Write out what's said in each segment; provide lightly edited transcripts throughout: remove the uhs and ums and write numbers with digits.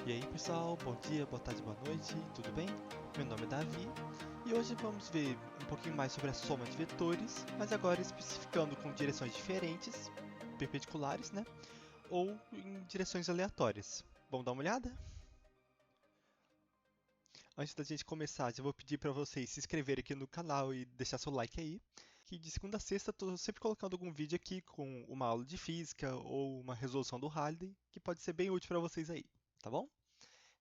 E aí pessoal, bom dia, boa tarde, boa noite, tudo bem? Meu nome é Davi e hoje vamos ver um pouquinho mais sobre a soma de vetores, mas agora especificando com direções diferentes, perpendiculares, né? Ou em direções aleatórias. Vamos dar uma olhada? Antes da gente começar, já vou pedir para vocês se inscreverem aqui no canal e deixar seu like aí. Que de segunda a sexta estou sempre colocando algum vídeo aqui com uma aula de física ou uma resolução do Halliday, que pode ser bem útil para vocês aí, tá bom?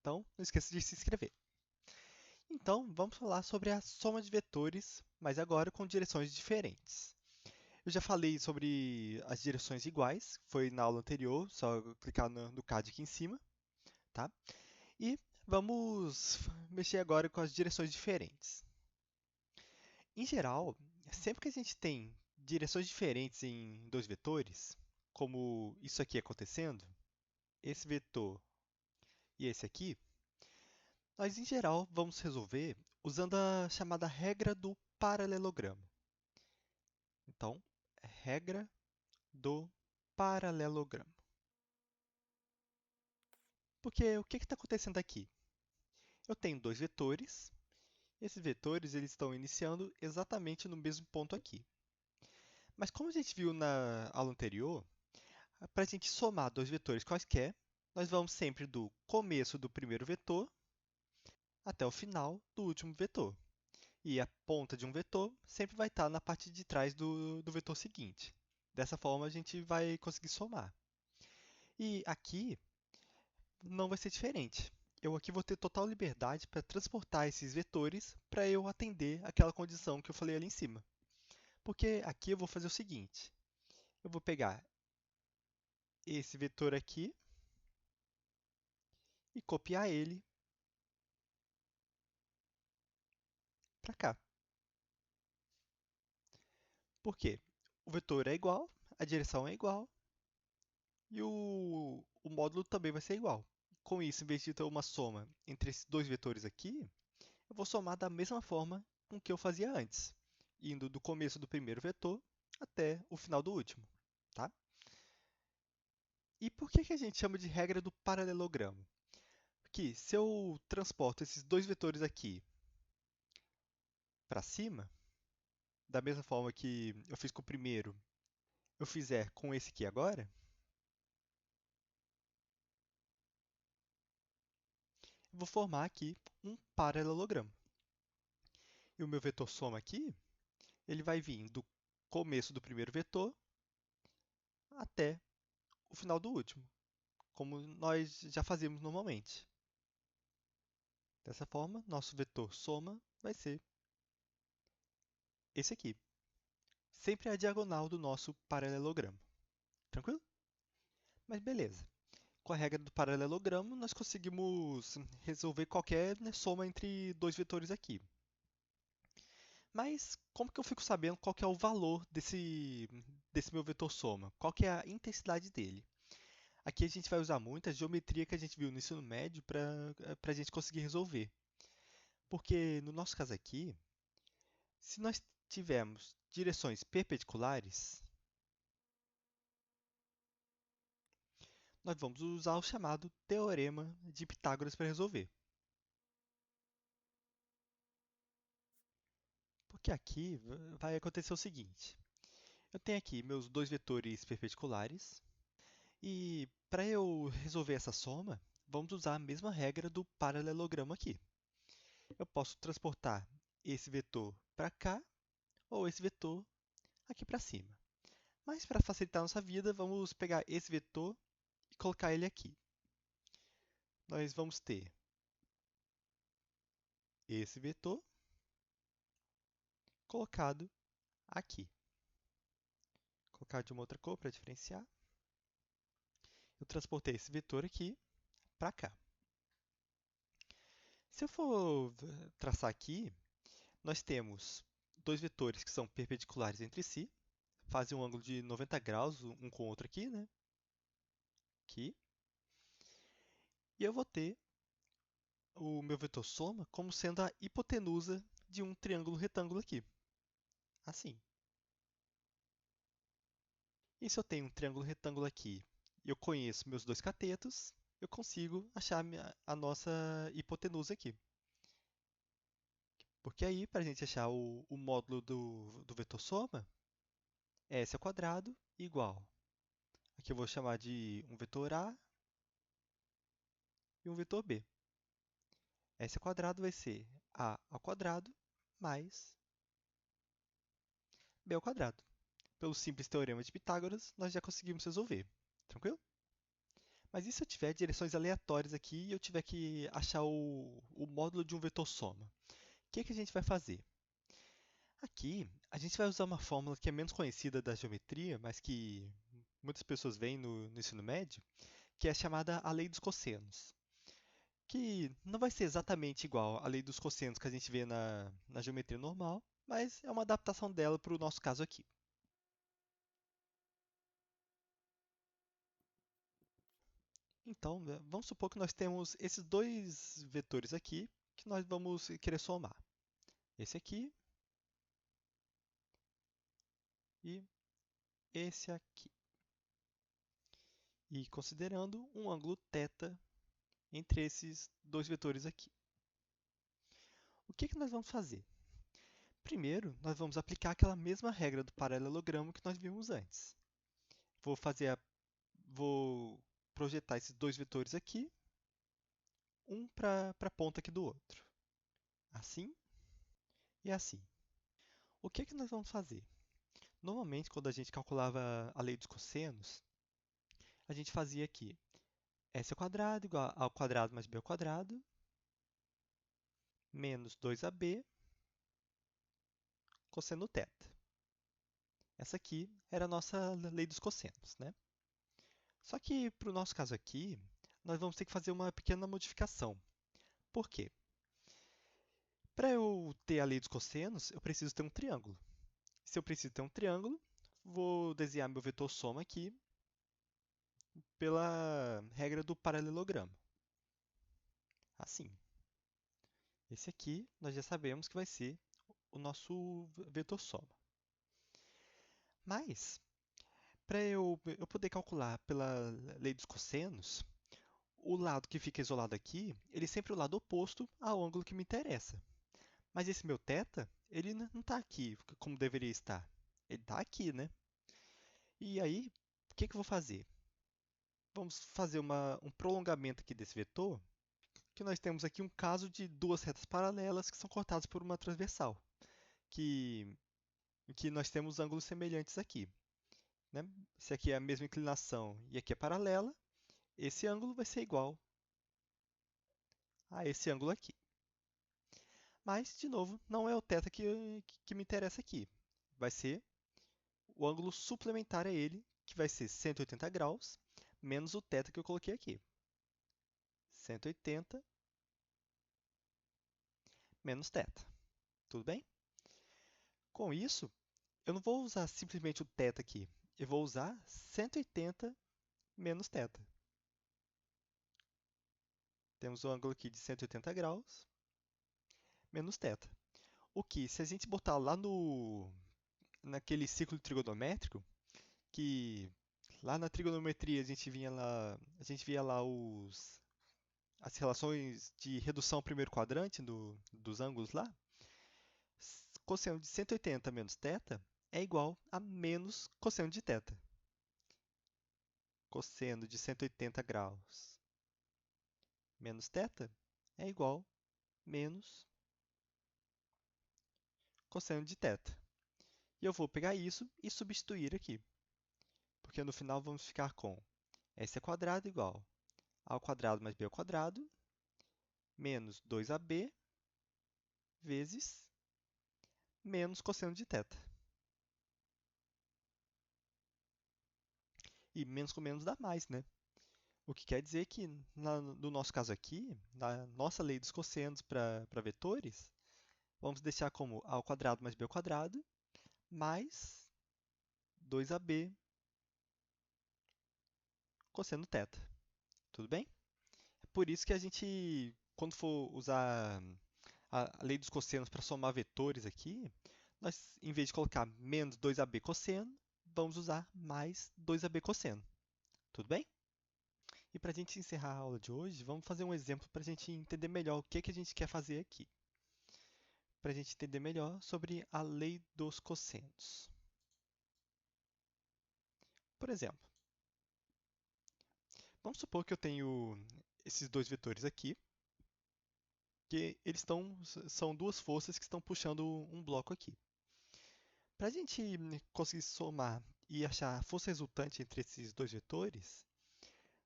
Então, não esqueça de se inscrever. Então, vamos falar sobre a soma de vetores, mas agora com direções diferentes. Eu já falei sobre as direções iguais, foi na aula anterior, só clicar no card aqui em cima, tá? E vamos mexer agora com as direções diferentes. Em geral, sempre que a gente tem direções diferentes em dois vetores, como isso aqui acontecendo, esse vetor e esse aqui, nós em geral vamos resolver usando a chamada regra do paralelogramo. Então, regra do paralelogramo. Porque o que está acontecendo aqui? Eu tenho dois vetores. Esses vetores eles estão iniciando exatamente no mesmo ponto aqui. Mas como a gente viu na aula anterior, para a gente somar dois vetores quaisquer, nós vamos sempre do começo do primeiro vetor até o final do último vetor. E a ponta de um vetor sempre vai estar na parte de trás do vetor seguinte. Dessa forma, a gente vai conseguir somar. E aqui não vai ser diferente. Eu aqui vou ter total liberdade para transportar esses vetores para eu atender aquela condição que eu falei ali em cima. Porque aqui eu vou fazer o seguinte: eu vou pegar esse vetor aqui e copiar ele para cá. Por quê? O vetor é igual, a direção é igual e o módulo também vai ser igual. Com isso, em vez de ter uma soma entre esses dois vetores aqui, eu vou somar da mesma forma com que eu fazia antes, indo do começo do primeiro vetor até o final do último, tá? E por que a gente chama de regra do paralelogramo? Porque se eu transporto esses dois vetores aqui para cima, da mesma forma que eu fiz com o primeiro, eu fizer com esse aqui agora, eu vou formar aqui um paralelogramo. E o meu vetor soma aqui, ele vai vir do começo do primeiro vetor até o final do último, como nós já fazemos normalmente. Dessa forma, nosso vetor soma vai ser esse aqui, sempre a diagonal do nosso paralelogramo. Tranquilo? Mas beleza. Com a regra do paralelogramo, nós conseguimos resolver qualquer, né, soma entre dois vetores aqui. Mas como que eu fico sabendo qual que é o valor desse meu vetor soma? Qual que é a intensidade dele? Aqui a gente vai usar muito a geometria que a gente viu no ensino médio para a gente conseguir resolver. Porque no nosso caso aqui, se nós tivermos direções perpendiculares, nós vamos usar o chamado teorema de Pitágoras para resolver. Porque aqui vai acontecer o seguinte: eu tenho aqui meus dois vetores perpendiculares, e para eu resolver essa soma, vamos usar a mesma regra do paralelogramo aqui. Eu posso transportar esse vetor para cá ou esse vetor aqui para cima. Mas para facilitar a nossa vida, vamos pegar esse vetor e colocar ele aqui. Nós vamos ter esse vetor colocado aqui. Vou colocar de uma outra cor para diferenciar. Eu transportei esse vetor aqui para cá. Se eu for traçar aqui, nós temos dois vetores que são perpendiculares entre si, fazem um ângulo de 90 graus um com o outro aqui, né? Aqui. E eu vou ter o meu vetor soma como sendo a hipotenusa de um triângulo retângulo aqui. Assim. E se eu tenho um triângulo retângulo aqui e eu conheço meus dois catetos, eu consigo achar a nossa hipotenusa aqui. Porque aí, para a gente achar o módulo do vetor soma, é s ao quadrado igual. Aqui eu vou chamar de um vetor A e um vetor B. S ao quadrado vai ser A ao quadrado mais B ao quadrado. Pelo simples teorema de Pitágoras, nós já conseguimos resolver. Tranquilo? Mas e se eu tiver direções aleatórias aqui e eu tiver que achar o módulo de um vetor soma? O que a gente vai fazer? Aqui, a gente vai usar uma fórmula que é menos conhecida da geometria, mas que muitas pessoas veem no ensino médio, que é chamada a lei dos cossenos. Que não vai ser exatamente igual à lei dos cossenos que a gente vê na geometria normal, mas é uma adaptação dela para o nosso caso aqui. Então, vamos supor que nós temos esses dois vetores aqui que nós vamos querer somar. Esse aqui e esse aqui. E considerando um ângulo θ entre esses dois vetores aqui. O que nós vamos fazer? Primeiro, nós vamos aplicar aquela mesma regra do paralelogramo que nós vimos antes. Vou fazer vou projetar esses dois vetores aqui, um para a ponta aqui do outro. Assim e assim. O que nós vamos fazer? Normalmente, quando a gente calculava a lei dos cossenos, a gente fazia aqui s ao quadrado igual a ao quadrado mais b ao quadrado, menos 2ab cosseno θ. Essa aqui era a nossa lei dos cossenos, né? Só que para o nosso caso aqui, nós vamos ter que fazer uma pequena modificação. Por quê? Para eu ter a lei dos cossenos, eu preciso ter um triângulo. Se eu preciso ter um triângulo, vou desenhar meu vetor soma aqui pela regra do paralelogramo. Assim. Esse aqui nós já sabemos que vai ser o nosso vetor soma. Mas, para eu poder calcular pela lei dos cossenos, o lado que fica isolado aqui, ele é sempre o lado oposto ao ângulo que me interessa. Mas esse meu θ, ele não está aqui como deveria estar. Ele está aqui, né? E aí, o que eu vou fazer? Vamos fazer um prolongamento aqui desse vetor, que nós temos aqui um caso de duas retas paralelas que são cortadas por uma transversal, em que nós temos ângulos semelhantes aqui. Né? Se aqui é a mesma inclinação e aqui é paralela, esse ângulo vai ser igual a esse ângulo aqui. Mas, de novo, não é o θ que me interessa aqui. Vai ser o ângulo suplementar a ele, que vai ser 180 graus, menos o θ que eu coloquei aqui. 180 menos θ. Tudo bem? Com isso, eu não vou usar simplesmente o θ aqui. Eu vou usar 180 menos θ. Temos o ângulo aqui de 180 graus menos θ. O que, se a gente botar lá naquele ciclo trigonométrico, que lá na trigonometria a gente via lá as relações de redução ao primeiro quadrante dos ângulos lá, cosseno de 180 menos θ é igual a menos cosseno de θ. Cosseno de 180 graus menos θ é igual a menos cosseno de θ. E eu vou pegar isso e substituir aqui. Porque no final vamos ficar com s ao quadrado igual a ao quadrado mais b ao quadrado menos 2ab vezes menos cosseno de θ. E menos com menos dá mais, né? O que quer dizer que, no nosso caso aqui, na nossa lei dos cossenos para vetores, vamos deixar como a ao quadrado mais b ao quadrado mais 2ab cosseno θ. Tudo bem? É por isso que a gente, quando for usar a lei dos cossenos para somar vetores aqui, nós, em vez de colocar menos 2ab cosseno, vamos usar mais 2ab cosseno. Tudo bem? E para a gente encerrar a aula de hoje, vamos fazer um exemplo para a gente entender melhor o que a gente quer fazer aqui. Para a gente entender melhor sobre a lei dos cossenos. Por exemplo, vamos supor que eu tenho esses dois vetores aqui, que são duas forças que estão puxando um bloco aqui. Para a gente conseguir somar e achar a força resultante entre esses dois vetores,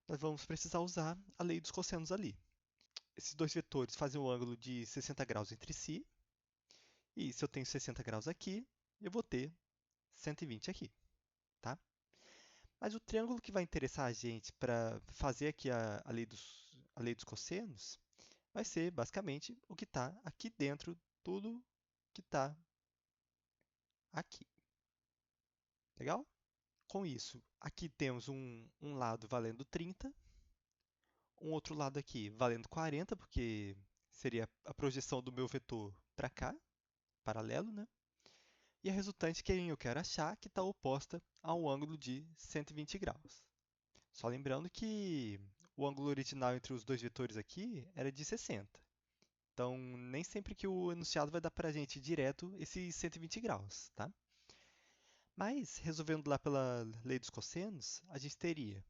nós vamos precisar usar a lei dos cossenos ali. Esses dois vetores fazem um ângulo de 60 graus entre si, e se eu tenho 60 graus aqui, eu vou ter 120 aqui, tá? Mas o triângulo que vai interessar a gente para fazer aqui a lei dos cossenos vai ser basicamente o que está aqui dentro, tudo que está aqui. Legal? Com isso, aqui temos um lado valendo 30, um outro lado aqui valendo 40, porque seria a projeção do meu vetor para cá, paralelo, né? E a resultante que eu quero achar que está oposta a um ângulo de 120 graus. Só lembrando que o ângulo original entre os dois vetores aqui era de 60. Então, nem sempre que o enunciado vai dar para a gente direto esses 120 graus, tá? Mas, resolvendo lá pela lei dos cossenos, a gente teria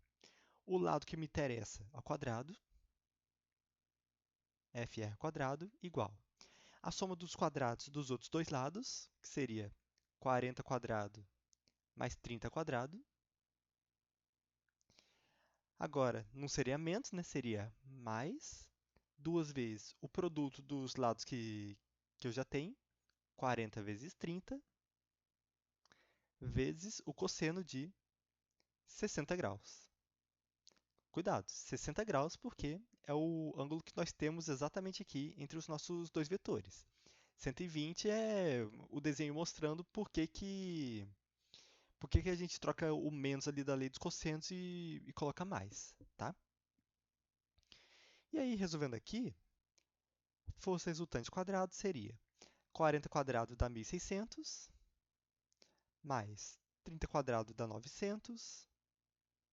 o lado que me interessa ao quadrado, FR ao quadrado, igual a soma dos quadrados dos outros dois lados, que seria 40 quadrado mais 30 quadrado. Agora, não seria menos, né? Seria mais duas vezes o produto dos lados que eu já tenho, 40 vezes 30, vezes o cosseno de 60 graus. Cuidado, 60 graus porque é o ângulo que nós temos exatamente aqui entre os nossos dois vetores. 120 é o desenho mostrando por que a gente troca o menos ali da lei dos cossenos e coloca mais, tá? E aí, resolvendo aqui, força resultante quadrado seria 40 quadrado dá 1.600, mais 30 quadrado dá 900,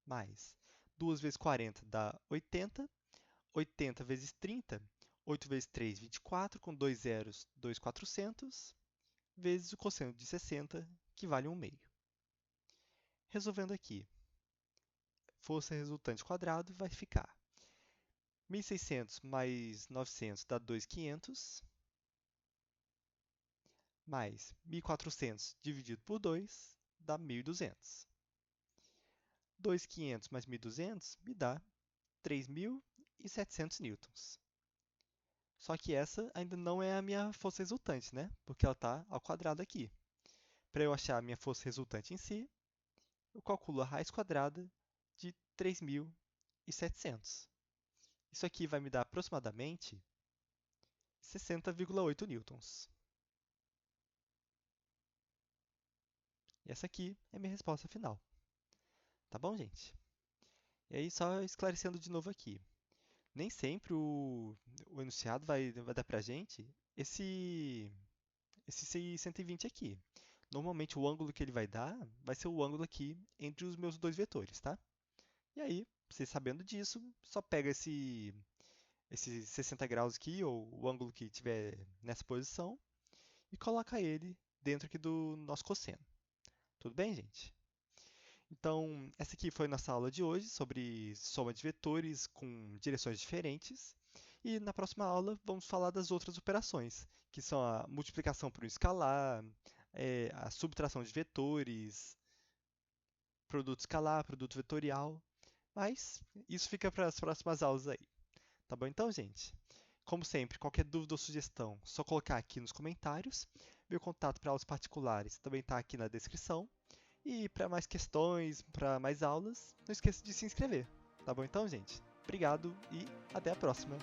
mais 2 vezes 40 dá 80, 80 vezes 30, 8 vezes 3, 24, com 2 zeros, 2.400, vezes o cosseno de 60, que vale 1/2. Resolvendo aqui, força resultante quadrado vai ficar 1.600 mais 900 dá 2.500, mais 1.400 dividido por 2 dá 1.200. 2.500 mais 1.200 me dá 3.700 newtons. Só que essa ainda não é a minha força resultante, né? Porque ela está ao quadrado aqui. Para eu achar a minha força resultante em si, eu calculo a raiz quadrada de 3.700. Isso aqui vai me dar aproximadamente 60,8 newtons. E essa aqui é a minha resposta final. Tá bom, gente? E aí, só esclarecendo de novo aqui. Nem sempre o enunciado vai dar para a gente esse 120 aqui. Normalmente, o ângulo que ele vai dar vai ser o ângulo aqui entre os meus dois vetores, tá? E aí, você sabendo disso, só pega esse 60 graus aqui, ou o ângulo que tiver nessa posição, e coloca ele dentro aqui do nosso cosseno. Tudo bem, gente? Então, essa aqui foi nossa aula de hoje sobre soma de vetores com direções diferentes. E na próxima aula vamos falar das outras operações, que são a multiplicação por um escalar, a subtração de vetores, produto escalar, produto vetorial. Mas isso fica para as próximas aulas aí. Tá bom então, gente? Como sempre, qualquer dúvida ou sugestão, só colocar aqui nos comentários. Meu contato para aulas particulares também está aqui na descrição. E para mais questões, para mais aulas, não esqueça de se inscrever. Tá bom então, gente? Obrigado e até a próxima!